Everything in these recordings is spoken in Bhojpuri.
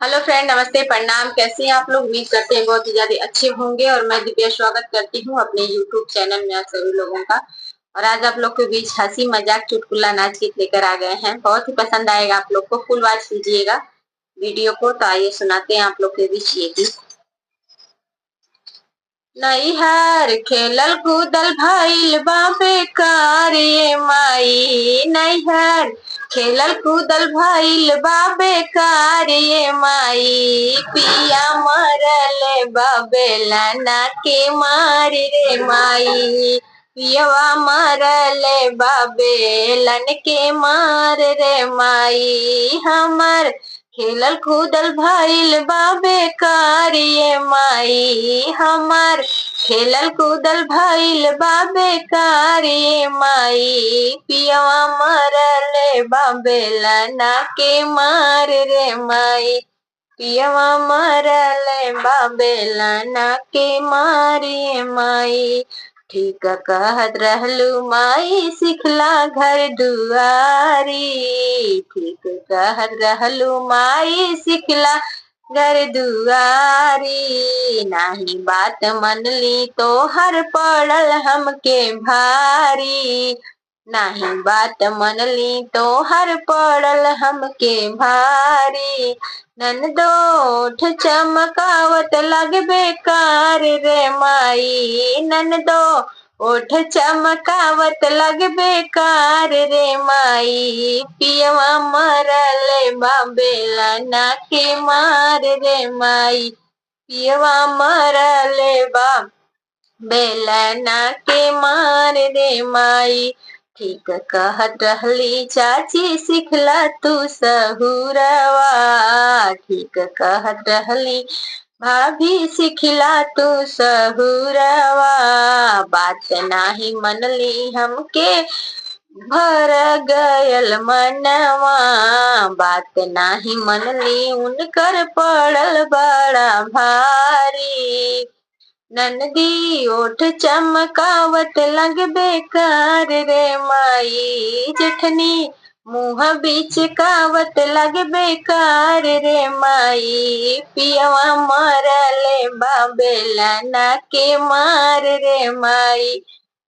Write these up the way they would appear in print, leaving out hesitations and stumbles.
हेलो फ्रेंड, नमस्ते, प्रणाम। कैसे हैं आप लोग? उम्मीद करते हैं बहुत ही ज्यादा अच्छे होंगे। और मैं दिव्या स्वागत करती हूँ अपने यूट्यूब चैनल में आप सभी लोगों का। और आज आप लोग के बीच हंसी मजाक चुटकुला नाच गीत लेकर आ गए हैं। बहुत ही पसंद आएगा आप लोग को। फुल वॉच कीजिएगा वीडियो को। तो आइए सुनाते हैं आप लोग के बीच ये गीत। नैहर खेलल कूदल भइल बा बेकार ये माई। नैहर खेलल कूदल भइल बा बेकार ये माई। पिया मरल बा बेलना के मार रे माई। पियवा मरल बा बेलन के मार रे माई। हमर खेलल कूदल भइल बा बेकार ये माई। हमर खेलल कूदल भइल बा बेकार ये माई। पियवा मरल बा बेलना के मार रे माई। पियवा मरल बा बेलना के मार रे माई। ठीक कहत रहलू माई सिखला घर दुआरी। ठीक कहत रहलू माई सिखला घर दुआरी। नाही बात मनली तो हर पड़ल हमके भारी। नाही बात मनली तो हर पड़ल हमके भारी। ननदोठ चमकावत लग बेकार रे माई। ननदो ओठ चमकावत लग बेकार रे माई। पियवा मरल बा बेलना के मार रे माई। पियवा मरल बा बेलना के मार रे माई। ठीक कहत रहली चाची सिखला तू सहुरवा। ठीक कहत रहली भाभी सिखला तू सहुरवा। बात नाही मनली हमके भर गयल मनवा। बात नाही मनली उनकर पड़ल बड़ा भारी। ननदी ओठ चमकावत लग बेकार रे माई। जेठनी मुँह बिचकावत लग बेकार रे माई। पियवा मरल बा बेलना के मार रे माई।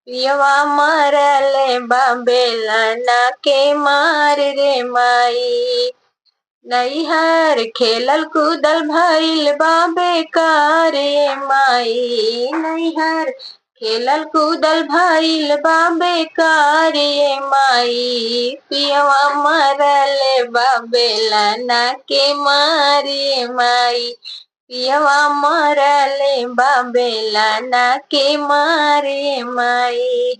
पियवा मरल बा बेलना के मार रे माई। नैहर खेलल कूदल भइल बा बेकार ये माई। नैहर खेलल कूदल भइल बा बेकार ये माई। पियवा मरल बा बेलना के मार ये माई। पियवा मरल बा बेलना के मार ये माई।